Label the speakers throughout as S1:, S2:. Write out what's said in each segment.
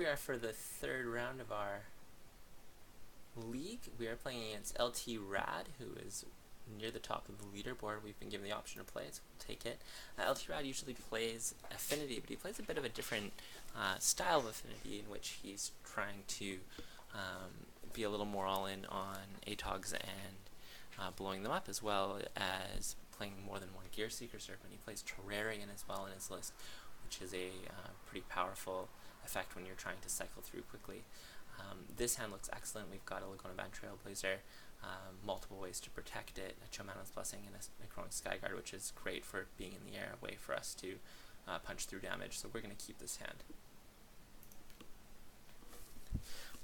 S1: we are for the third round of our league. We are playing against LTrad, who is near the top of the leaderboard. We've been given the option to play it, so we'll take it. LTrad usually plays Affinity, but he plays a bit of a different style of Affinity, in which he's trying to be a little more all-in on ATOGs and blowing them up, as well as playing more than one Gear Seeker Serpent. He plays Terrarian as well in his list, which is a pretty powerful effect when you're trying to cycle through quickly. This hand looks excellent. We've got a Laguna Band Trailblazer, multiple ways to protect it, a Chomano's Blessing, and a Necrotic Skyguard, which is great for being in the air, a way for us to punch through damage. So we're going to keep this hand.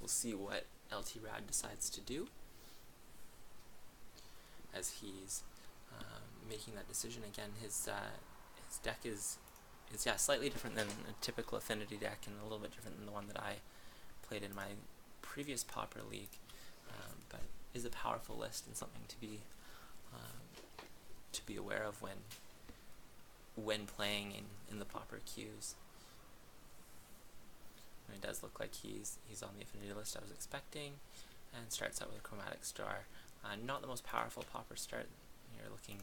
S1: We'll see what LTrad decides to do as he's making that decision. Again, his deck is slightly different than a typical Affinity deck, and a little bit different than the one that I played in my previous pauper league, but is a powerful list and something to be aware of when playing in the pauper queues. And it does look like he's on the Affinity list I was expecting, and starts out with a Chromatic Star. Not the most powerful pauper start. You're looking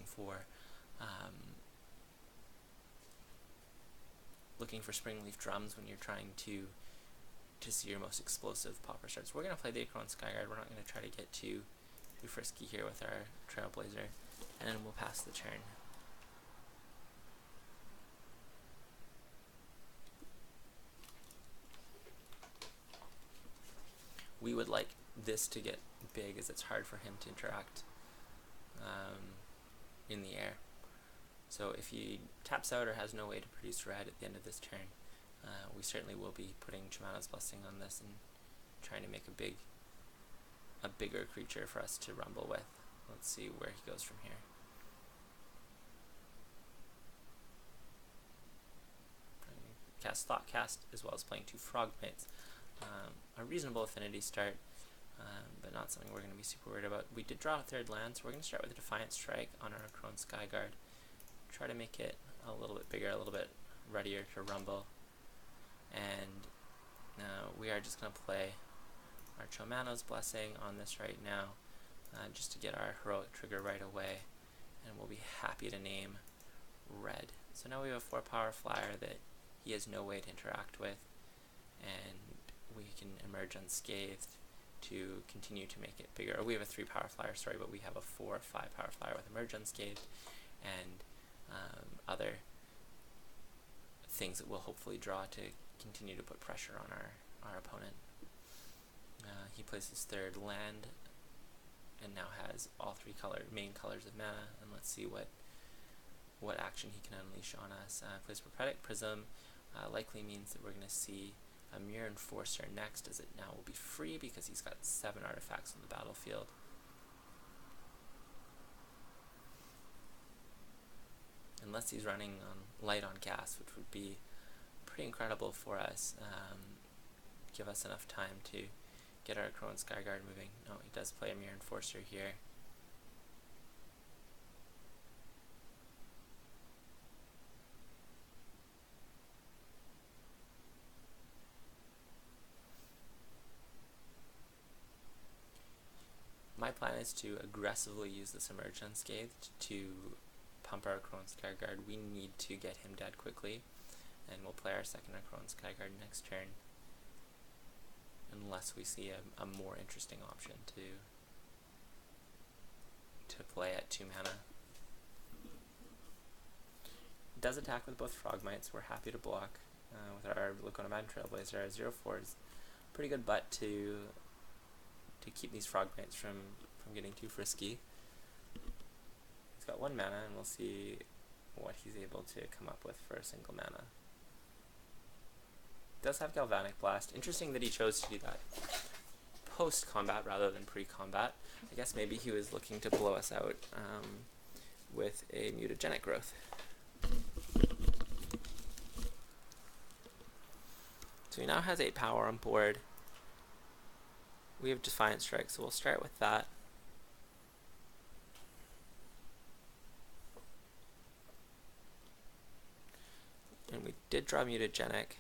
S1: for Springleaf Drums when you're trying to see your most explosive pauper starts. We're going to play the Necrotic Skyguard. We're not going to try to get too frisky here with our Trailblazer, and then we'll pass the turn. We would like this to get big, as it's hard for him to interact in the air. So if he taps out or has no way to produce red at the end of this turn, we certainly will be putting Chomano's Blessing on this and trying to make a bigger creature for us to rumble with. Let's see where he goes from here. Cast Thoughtcast, as well as playing 2 Frogmites. A reasonable Affinity start, but not something we're going to be super worried about. We did draw a 3rd land, so we're going to start with a Defiant Strike on our Necrotic Skyguard. Try to make it a little bit bigger, a little bit readier to rumble. And we are just going to play our Chomano's Blessing on this right now, just to get our heroic trigger right away, and we'll be happy to name red. So now we have a 4-power flyer that he has no way to interact with, and we can emerge unscathed to continue to make it bigger. Or we have a 3-power flyer, sorry, but we have a 4 or 5-power flyer with emerge unscathed and other things that we'll hopefully draw to continue to put pressure on our opponent. He plays his 3rd land and now has all 3 main colors of mana, and let's see what action he can unleash on us. Plays Prophetic Prism, likely means that we're going to see a Mirror Enforcer next, as it now will be free because he's got 7 artifacts on the battlefield. Unless he's running light on gas, which would be pretty incredible for us. Give us enough time to get our Necrotic Skyguard moving. No, he does play a Mirror Enforcer here. My plan is to aggressively use this Emerge Unscathed to pump our Necrotic Skyguard. We need to get him dead quickly, and we'll play our 2nd Necrotic Skyguard next turn, unless we see a more interesting option to play at 2 mana. It does attack with both Frogmites. We're happy to block with our Laguna Band Trailblazer. Our 0/4 is a pretty good butt to keep these Frogmites from getting too frisky. He's got 1 mana, and we'll see what he's able to come up with for a single mana. Does have Galvanic Blast. Interesting that he chose to do that post-combat rather than pre-combat. I guess maybe he was looking to blow us out with a Mutagenic Growth. So he now has 8 power on board. We have Defiant Strike, so we'll start with that. And we did draw Mutagenic.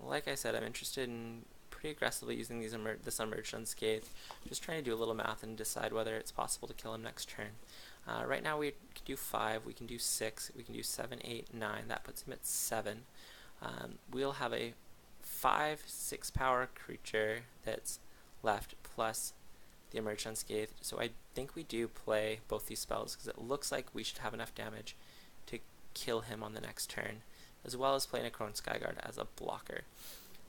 S1: like I said, I'm interested in pretty aggressively using this Emerged Unscathed, just trying to do a little math and decide whether it's possible to kill him next turn. Right now we can do 5, we can do 6, we can do 7, 8, 9, that puts him at 7. We'll have a 5, 6 power creature that's left plus the Emerged Unscathed, so I think we do play both these spells because it looks like we should have enough damage to kill him on the next turn, as well as playing a Crone Skyguard as a blocker.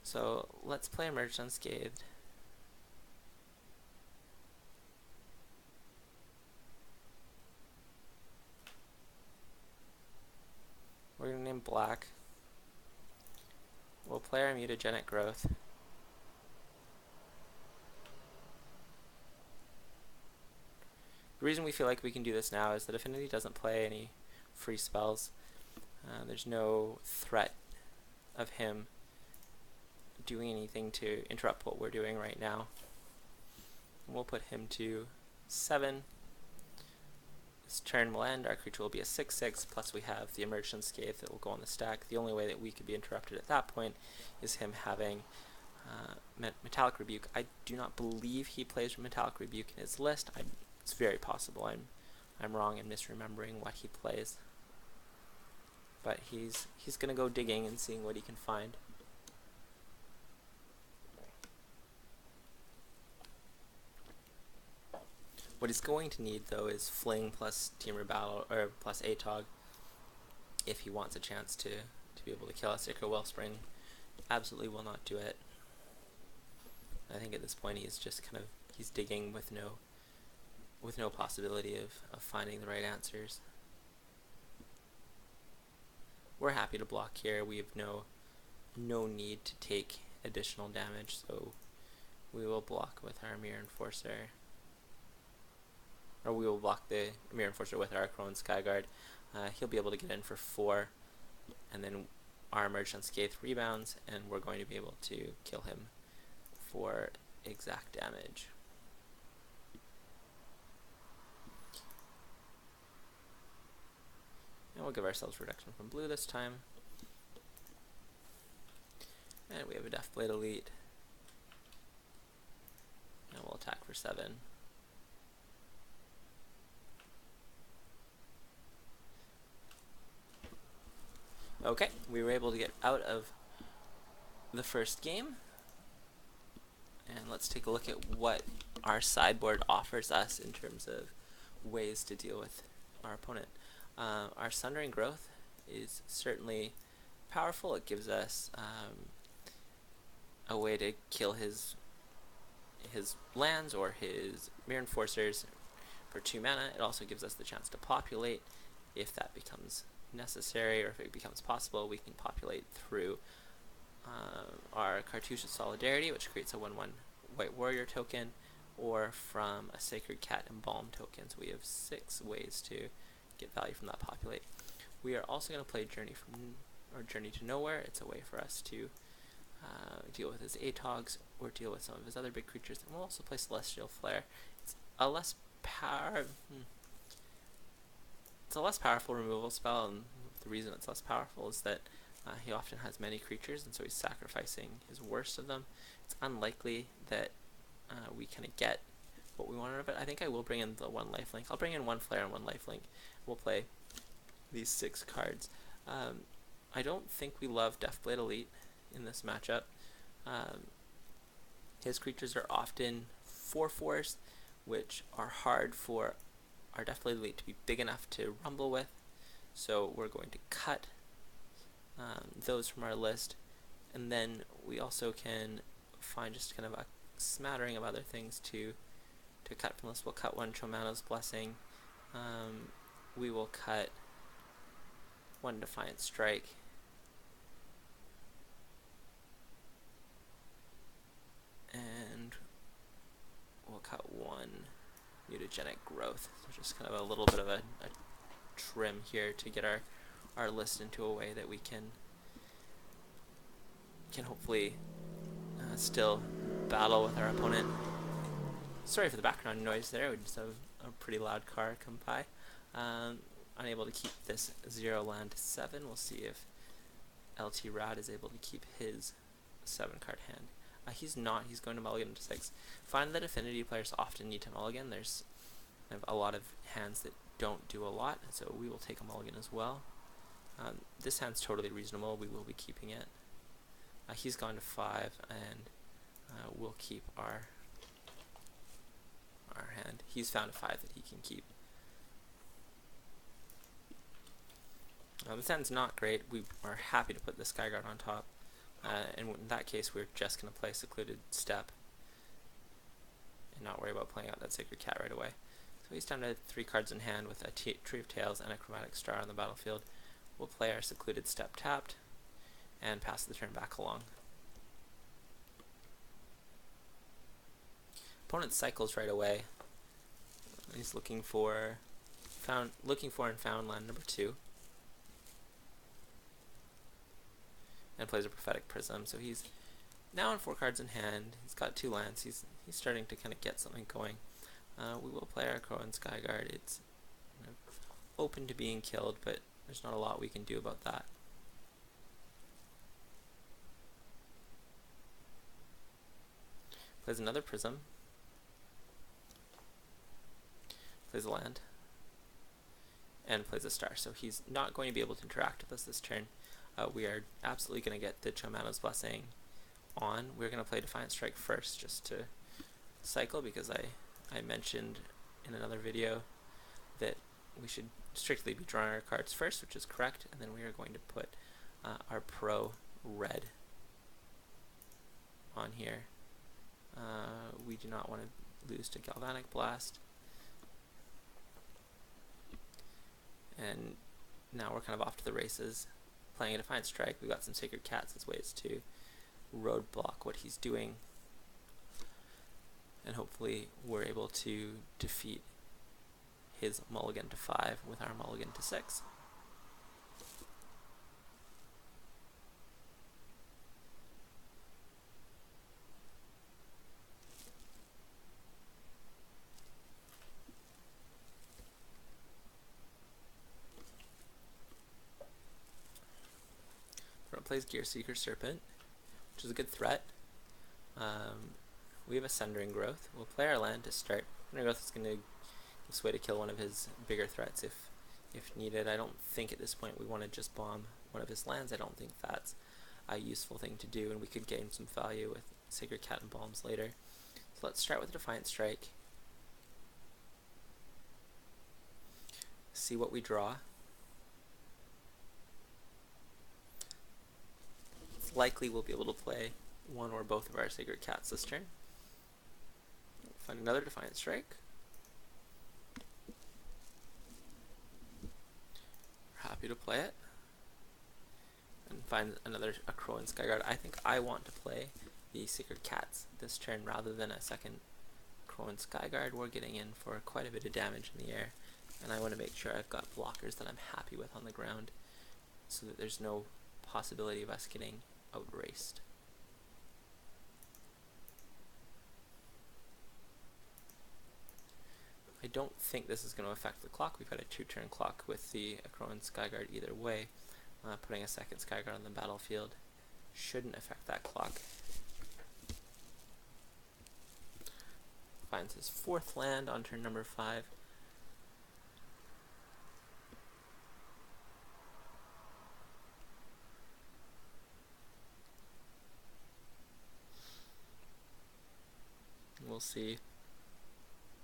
S1: So let's play Emerged Unscathed. We're going to name black. We'll play our Mutagenic Growth. The reason we feel like we can do this now is that Affinity doesn't play any free spells. There's no threat of him doing anything to interrupt what we're doing right now. We'll put him to 7. This turn will end, our creature will be a 6/6, plus we have the Emerged Unscathed that will go on the stack. The only way that we could be interrupted at that point is him having Metallic Rebuke. I do not believe he plays Metallic Rebuke in his list. It's very possible I'm wrong and misremembering what he plays. But he's going to go digging and seeing what he can find. What he's going to need, though, is Fling plus Temur Battle, or plus Atog, if he wants a chance to be able to kill us. Ichor Wellspring absolutely will not do it. I think at this point he's just he's digging with no possibility of finding the right answers. We're happy to block here. We have no need to take additional damage, so we will block with our Mirror Enforcer. Or we will block the Mirror Enforcer with our Crone Skyguard. He'll be able to get in for 4, and then our Emerged Unscathed rebounds, and we're going to be able to kill him for exact damage. And we'll give ourselves reduction from blue this time. And we have a Deathblade Elite. And we'll attack for 7. Okay, we were able to get out of the first game. And let's take a look at what our sideboard offers us in terms of ways to deal with our opponent. Our Sundering Growth is certainly powerful. It gives us a way to kill his lands or his Mirror Enforcers for 2 mana. It also gives us the chance to populate if that becomes necessary, or if it becomes possible. We can populate through our Cartouche of Solidarity, which creates a 1/1 White Warrior token, or from a Sacred Cat Embalm token. So we have 6 ways to get value from that populate. We are also going to play Journey to Nowhere. It's a way for us to deal with his Atogs or deal with some of his other big creatures. And we'll also play Celestial Flare. It's a less powerful removal spell, and the reason it's less powerful is that he often has many creatures, and so he's sacrificing his worst of them. It's unlikely that we kind of get what we want out of it. I think I will bring in the 1 lifelink. I'll bring in 1 flare and 1 lifelink. We'll play these 6 cards. I don't think we love Deathblade Elite in this matchup. His creatures are often 4/4s, which are hard for our Deathblade Elite to be big enough to rumble with. So we're going to cut those from our list, and then we also can find just kind of a smattering of other things to cut from this. We'll cut 1 Tromano's Blessing. We will cut 1 Defiant Strike. And we'll cut 1 Mutagenic Growth. So just kind of a little bit of a trim here to get our list into a way that we can hopefully still battle with our opponent. Sorry for the background noise there. We just have a pretty loud car come by. Unable to keep this 0 land to 7. We'll see if LTrad is able to keep his 7-card hand. He's not. He's going to mulligan to 6. Find that Affinity players often need to mulligan. There's a lot of hands that don't do a lot, so we will take a mulligan as well. This hand's totally reasonable. We will be keeping it. He's gone to 5, and we'll keep our hand. He's found a 5 that he can keep. This hand's not great. We are happy to put the Skyguard on top. And in that case, we're just going to play Secluded Step and not worry about playing out that Sacred Cat right away. So he's down to 3 cards in hand with a Tree of Tails and a Chromatic Star on the battlefield. We'll play our Secluded Step tapped and pass the turn back along. Opponent cycles right away. He's looking for and found land number 2. And plays a Prophetic Prism, so he's now on 4 cards in hand. He's got 2 lands. He's starting to kind of get something going. We will play our Crow and Skyguard. It's open to being killed, but there's not a lot we can do about that. Plays another Prism. Plays a land. And plays a star, so he's not going to be able to interact with us this turn. We are absolutely going to get the Chomano's Blessing on. We're going to play Defiant Strike first just to cycle, because I mentioned in another video that we should strictly be drawing our cards first, which is correct, and then we are going to put our Pro Red on here. We do not want to lose to Galvanic Blast. And now we're kind of off to the races. Playing a Defiant Strike, we've got some Sacred Cats as ways to roadblock what he's doing. And hopefully we're able to defeat his mulligan to 5 with our mulligan to 6. Plays Gear Seeker Serpent, which is a good threat. We have a Sundering Growth. We'll play our land to start. Sundering Growth is going to give us a way to kill one of his bigger threats if needed. I don't think at this point we want to just bomb one of his lands. I don't think that's a useful thing to do, and we could gain some value with Sacred Cat and Bombs later. So let's start with a Defiant Strike. See what we draw. Likely we'll be able to play one or both of our Sacred Cats this turn. Find another Defiant Strike. We're happy to play it. And find a Crow and Skyguard. I think I want to play the Sacred Cats this turn rather than a second Crow and Skyguard. We're getting in for quite a bit of damage in the air, and I want to make sure I've got blockers that I'm happy with on the ground so that there's no possibility of us getting outraced. I don't think this is going to affect the clock. We've got a 2-turn clock with the Crow and Skyguard either way. Putting a second Skyguard on the battlefield shouldn't affect that clock. Finds his 4th land on turn number 5. We'll see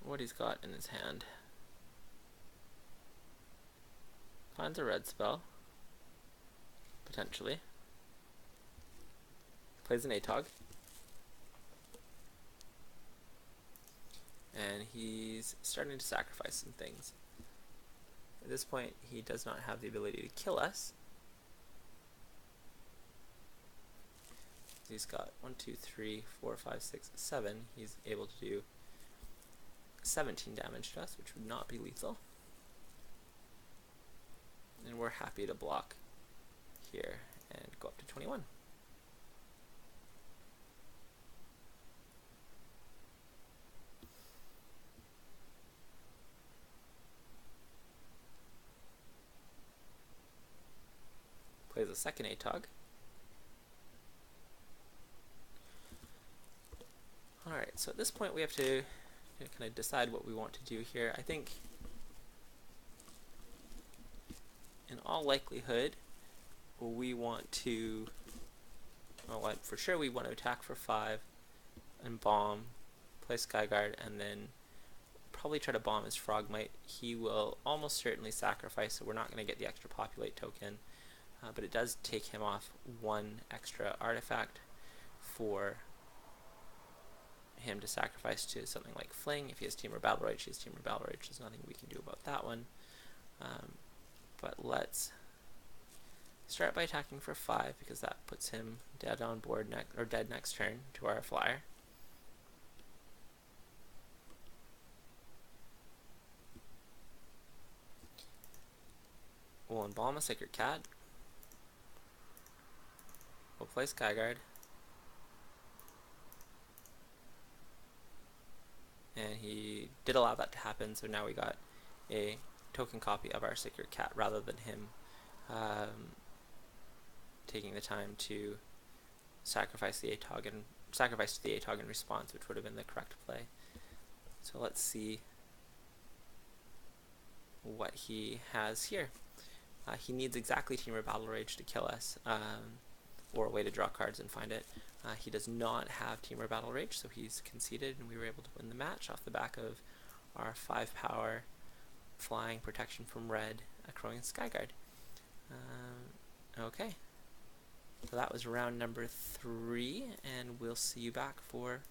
S1: what he's got in his hand. Finds a red spell, potentially. Plays an Atog. And he's starting to sacrifice some things. At this point, he does not have the ability to kill us. He's got 1, 2, 3, 4, 5, 6, 7. He's able to do 17 damage to us, which would not be lethal. And we're happy to block here and go up to 21. Plays a second Atog. Alright, so at this point we have to kind of decide what we want to do here. I think in all likelihood we want to, well, for sure we want to attack for 5 and bomb, play Skyguard, and then probably try to bomb his Frogmite. He will almost certainly sacrifice, so we're not going to get the extra populate token, but it does take him off 1 extra artifact for him to sacrifice to something like Fling. If he has Temur Battle Rage, he has Temur Battle Rage. There's nothing we can do about that one. But let's start by attacking for 5 because that puts him dead on board dead next turn to our flyer. We'll embalm a Sacred Cat. We'll play Skyguard. And he did allow that to happen, so now we got a token copy of our Sacred Cat rather than him taking the time to sacrifice to the ATOG in response, which would have been the correct play. So let's see what he has here. He needs exactly Temur Battle Rage to kill us, or a way to draw cards and find it. He does not have Temur Battle Rage, so he's conceded, and we were able to win the match off the back of our 5 power flying protection from red, crowing Skyguard. Okay, so that was round number 3, and we'll see you back for